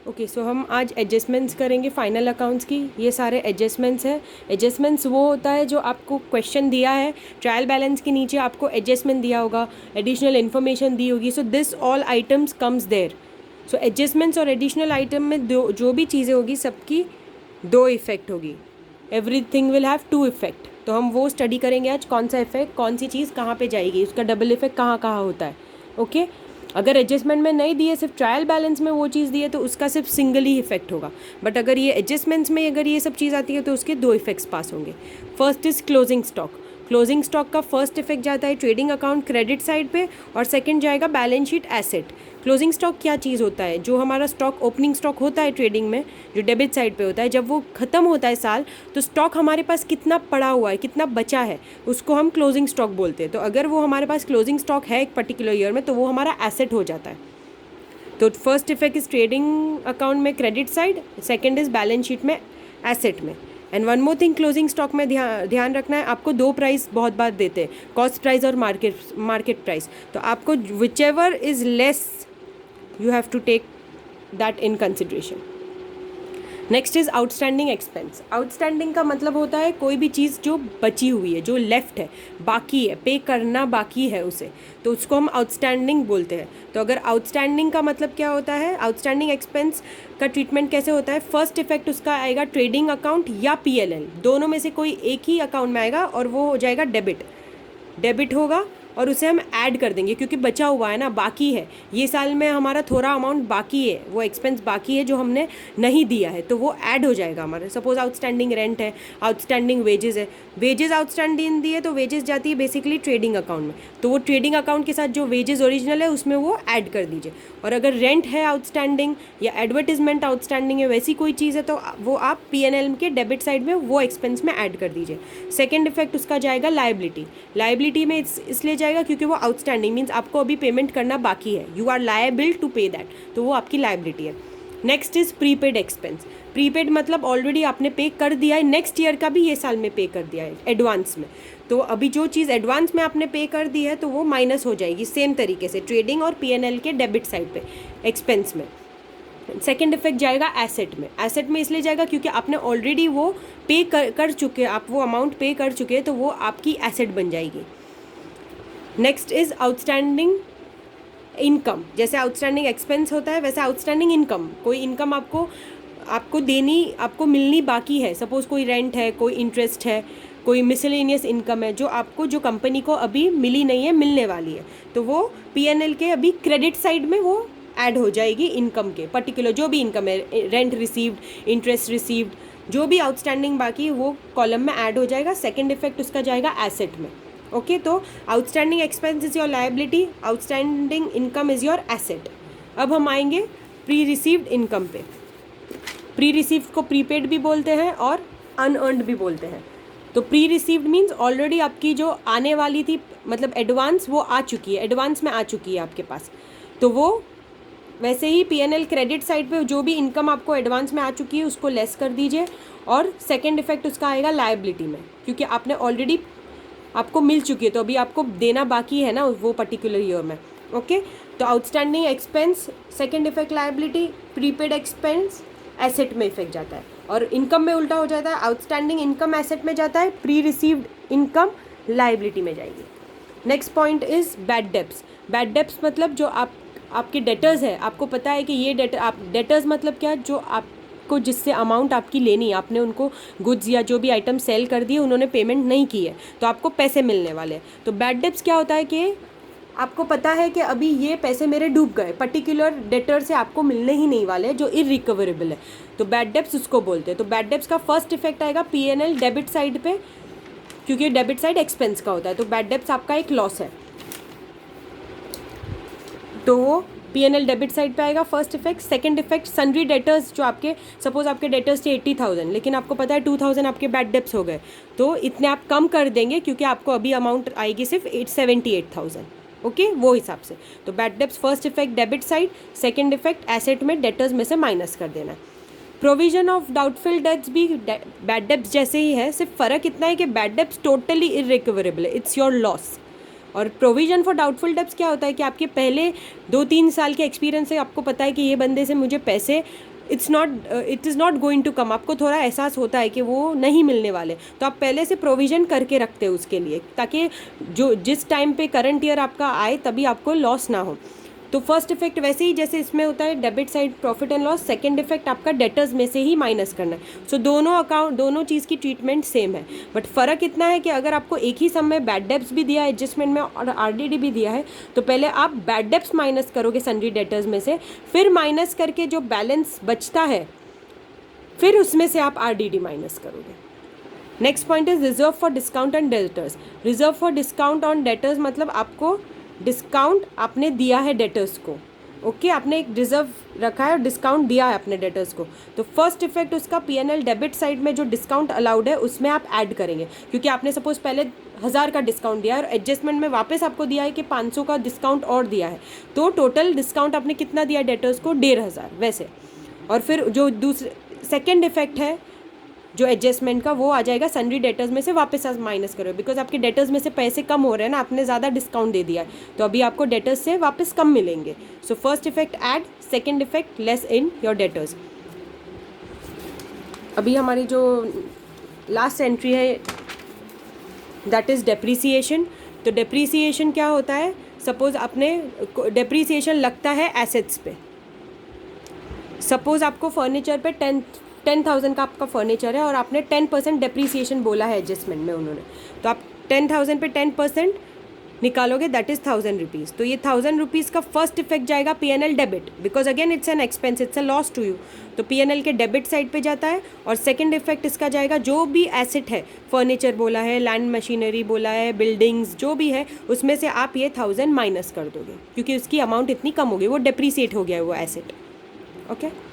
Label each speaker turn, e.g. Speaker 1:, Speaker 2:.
Speaker 1: Okay so हम आज adjustments करेंगे फाइनल अकाउंट्स की। ये सारे एडजस्टमेंट्स हैं। एडजस्टमेंट्स वो होता है जो आपको क्वेश्चन दिया है, ट्रायल बैलेंस के नीचे आपको एडजस्टमेंट दिया होगा, एडिशनल इन्फॉर्मेशन दी होगी, so this all items comes there. So adjustments और एडिशनल आइटम में जो भी चीज़ें होगी सबकी दो इफ़ेक्ट होगी। Everything will have two effect. तो हम वो स्टडी करेंगे आज, कौन सा इफ़ेक्ट, कौन सी चीज़ कहाँ पे जाएगी, उसका डबल इफ़ेक्ट कहाँ कहाँ होता है। ओके अगर एडजस्टमेंट में नहीं दिए, सिर्फ ट्रायल बैलेंस में वो चीज़ दी है तो उसका सिर्फ सिंगल ही इफेक्ट होगा। बट अगर ये एडजस्टमेंट्स में अगर ये सब चीज़ आती है तो उसके दो इफेक्ट्स पास होंगे। First is closing stock. Closing stock का फर्स्ट इफेक्ट जाता है ट्रेडिंग अकाउंट क्रेडिट साइड पे, और सेकंड जाएगा balance sheet asset. Closing stock क्या चीज़ होता है? जो हमारा स्टॉक ओपनिंग स्टॉक होता है ट्रेडिंग में, जो डेबिट साइड पे होता है, जब वो ख़त्म होता है साल, तो स्टॉक हमारे पास कितना पड़ा हुआ है, कितना बचा है, उसको हम क्लोजिंग स्टॉक बोलते हैं। तो अगर वो हमारे पास क्लोजिंग स्टॉक है एक पर्टिकुलर ईयर में, तो वो हमारा एसेट हो जाता है। तो first effect is trading account में credit side, second is balance sheet में एसेट में। And one more thing, closing stock में ध्यान रखना है, आपको दो प्राइस बहुत बार देते हैं, कॉस्ट प्राइस और मार्केट प्राइस। तो आपको whichever is less you have to take that in consideration. Next is outstanding expense. Outstanding का मतलब होता है कोई भी चीज़ जो बची हुई है, जो लेफ्ट है, बाकी है, पे करना बाकी है उसे, तो उसको हम आउटस्टैंडिंग बोलते हैं। तो अगर आउटस्टैंडिंग का मतलब क्या होता है, आउटस्टैंडिंग एक्सपेंस का ट्रीटमेंट कैसे होता है? फर्स्ट इफेक्ट उसका आएगा ट्रेडिंग अकाउंट या पीएलएल, दोनों में से कोई एक ही अकाउंट में आएगा और वो हो जाएगा डेबिट होगा, और उसे हम ऐड कर देंगे क्योंकि बचा हुआ है ना, बाकी है, ये साल में हमारा थोड़ा अमाउंट बाकी है, वो एक्सपेंस बाकी है जो हमने नहीं दिया है, तो वो ऐड हो जाएगा हमारे। सपोज आउटस्टैंडिंग रेंट है, आउटस्टैंडिंग वेजेस है, वेजेस आउटस्टैंडिंग दी है तो वेजेस जाती है बेसिकली ट्रेडिंग अकाउंट में, तो वो ट्रेडिंग अकाउंट के साथ जो वेजेस ओरिजिनल है उसमें वो ऐड कर दीजिए। और अगर रेंट है आउटस्टैंडिंग या एडवर्टीजमेंट आउटस्टैंडिंग है, वैसी कोई चीज़ है, तो वो आप पीएनएल के डेबिट साइड में वो एक्सपेंस में ऐड कर दीजिए। सेकेंड इफेक्ट उसका जाएगा लाइबिलिटी में इसलिए जाएगा क्योंकि वो आउटस्टैंडिंग मीन्स आपको अभी पेमेंट करना बाकी है, यू आर लायबल टू पे दैट, तो वो आपकी लायबिलिटी है। Next is prepaid expense. Prepaid मतलब ऑलरेडी आपने पे कर दिया है, नेक्स्ट ईयर का भी ये साल में पे कर दिया है एडवांस में, तो अभी जो चीज़ एडवांस में आपने पे कर दी है तो वो माइनस हो जाएगी सेम तरीके से ट्रेडिंग और पीएनएल के डेबिट साइड पे एक्सपेंस में। सेकेंड इफेक्ट जाएगा एसेट में इसलिए जाएगा क्योंकि आपने ऑलरेडी वो पे कर चुके, आप वो अमाउंट पे कर चुके हैं, तो वो आपकी एसेट बन जाएगी। Next is outstanding income. जैसे आउटस्टैंडिंग एक्सपेंस होता है वैसे आउटस्टैंडिंग इनकम, कोई इनकम आपको मिलनी बाकी है। सपोज कोई रेंट है, कोई इंटरेस्ट है, कोई मिसलेनियस इनकम है जो कंपनी को अभी मिली नहीं है, मिलने वाली है, तो वो पीएनएल के अभी क्रेडिट साइड में वो ऐड हो जाएगी इनकम के, पर्टिकुलर जो भी इनकम है, रेंट रिसीव्ड, इंटरेस्ट रिसीव्ड, जो भी आउटस्टैंडिंग बाकी वो कॉलम में ऐड हो जाएगा। सेकेंड इफेक्ट उसका जाएगा एसेट में। ओके तो outstanding expense is your liability, outstanding income is your asset. अब हम आएंगे प्री रिसीव्ड इनकम पे। प्री रिसीव्ड को प्रीपेड भी बोलते हैं और अनअर्नड भी बोलते हैं। तो प्री रिसीव्ड मीन्स ऑलरेडी आपकी जो आने वाली थी, मतलब एडवांस, वो आ चुकी है, एडवांस में आ चुकी है आपके पास, तो वो वैसे ही पीएनएल क्रेडिट साइड पे जो भी इनकम आपको एडवांस में आ चुकी है उसको लेस कर दीजिए। और सेकेंड इफेक्ट उसका आएगा लायबिलिटी में, क्योंकि आपने ऑलरेडी आपको मिल चुकी है तो अभी आपको देना बाकी है ना वो पर्टिकुलर ईयर में। ओके तो outstanding expense second effect liability, prepaid expense asset में इफेक्ट जाता है, और इनकम में उल्टा हो जाता है, आउटस्टैंडिंग इनकम एसेट में जाता है, प्री रिसीव्ड इनकम लायबिलिटी में जाएगी। Next point is bad debts मतलब जो आपके डेटर्स है, आपको पता है कि ये डेटर्स मतलब क्या, जो आपको जिससे अमाउंट आपकी लेनी है, आपने उनको गुड्स या जो भी आइटम सेल कर दिए, उन्होंने पेमेंट नहीं की है, तो आपको पैसे मिलने वाले हैं। तो बैड डेब्ट्स क्या होता है कि आपको पता है कि अभी ये पैसे मेरे डूब गए, पर्टिकुलर डेटर से आपको मिलने ही नहीं वाले, जो इरिकवरेबल है, तो बैड डेब्ट्स उसको बोलते हैं। तो बैड डेब्ट्स का फर्स्ट इफेक्ट आएगा पीएनएल डेबिट साइड पे, क्योंकि डेबिट साइड एक्सपेंस का होता है, तो बैड डेब्ट्स आपका एक लॉस है, तो वो पीएनएल डेबिट साइड पे आएगा first effect. Second effect sundry debtors, जो आपके सपोज आपके डेटर्स थे 80,000, लेकिन आपको पता है 2,000 आपके बैड डेब्ट्स हो गए, तो इतने आप कम कर देंगे क्योंकि आपको अभी अमाउंट आएगी सिर्फ 78,000। ओके वो हिसाब से। तो bad debts first effect debit side, second effect asset में डेटर्स में से माइनस कर देना है। प्रोविजन ऑफ डाउटफुल डेब्ट्स भी बैड डेब्ट्स जैसे ही है, सिर्फ फ़र्क इतना है कि बैड डेब्ट्स टोटली इरिकवरेबल है, इट्स योर लॉस। और प्रोविजन फॉर डाउटफुल डेब्ट्स क्या होता है कि आपके पहले 2-3 साल के एक्सपीरियंस से आपको पता है कि ये बंदे से मुझे पैसे it is not going to come, आपको थोड़ा एहसास होता है कि वो नहीं मिलने वाले, तो आप पहले से प्रोविज़न करके रखते हो उसके लिए, ताकि जो जिस टाइम पे करंट ईयर आपका आए तभी आपको लॉस ना हो। तो फर्स्ट इफेक्ट वैसे ही जैसे इसमें होता है debit side profit and loss, second effect आपका डेटर्स में से ही माइनस करना है। सो दोनों चीज़ की ट्रीटमेंट सेम है, बट फ़र्क इतना है कि अगर आपको एक ही सम में बैड डेब्ट्स भी दिया है एडजस्टमेंट में और आरडीडी भी दिया है, तो पहले आप बैड डेब्ट्स माइनस करोगे सन्ड्री डेटर्स में से, फिर माइनस करके जो बैलेंस बचता है फिर उसमें से आप आरडीडी माइनस करोगे। Next point is reserve for discount and debtors. Reserve for discount on debtors मतलब आपको डिस्काउंट आपने दिया है डेटर्स को, ओके आपने एक रिजर्व रखा है और डिस्काउंट दिया है अपने डेटर्स को, तो फर्स्ट इफेक्ट उसका पीएनएल डेबिट साइड में जो डिस्काउंट अलाउड है उसमें आप ऐड करेंगे, क्योंकि आपने सपोज पहले 1000 का डिस्काउंट दिया है और एडजस्टमेंट में वापस आपको दिया है कि 500 का डिस्काउंट और दिया है, तो टोटल डिस्काउंट आपने कितना दिया डेटर्स को 1500 वैसे। और फिर जो दूसरे सेकेंड इफेक्ट है जो एडजस्टमेंट का, वो आ जाएगा सन्ड्री डेटर्स में से वापस आप माइनस करो, बिकॉज आपके डेटर्स में से पैसे कम हो रहे हैं ना, आपने ज़्यादा डिस्काउंट दे दिया है, तो अभी आपको डेटर्स से वापस कम मिलेंगे। So first effect add, second effect less in your debtors. अभी हमारी जो लास्ट एंट्री है दैट इज़ डेप्रीसिएशन। तो डेप्रीसिएशन क्या होता है, सपोज आपने डेप्रीसिएशन लगता है एसेट्स पे, सपोज आपको फर्नीचर पे 10,000 का आपका फर्नीचर है और आपने 10% डेप्रीसिएशन बोला है एडजस्टमेंट में उन्होंने, तो आप 10,000 पे 10% निकालोगे, दैट इज़ 1000 रुपीज़। तो ये 1000 रुपीज़ का फर्स्ट इफेक्ट जाएगा PNL debit, because again it's an expense, it's a loss to you, तो पीएनएल के डेबिट साइड पे जाता है। और सेकंड इफेक्ट इसका जाएगा जो भी एसेट है, फर्नीचर बोला है, लैंड मशीनरी बोला है, बिल्डिंग्स जो भी है, उसमें से आप ये 1000 माइनस कर दोगे, क्योंकि उसकी अमाउंट इतनी कम हो गई, वो डेप्रीसिएट हो गया है वो एसेट, ओके।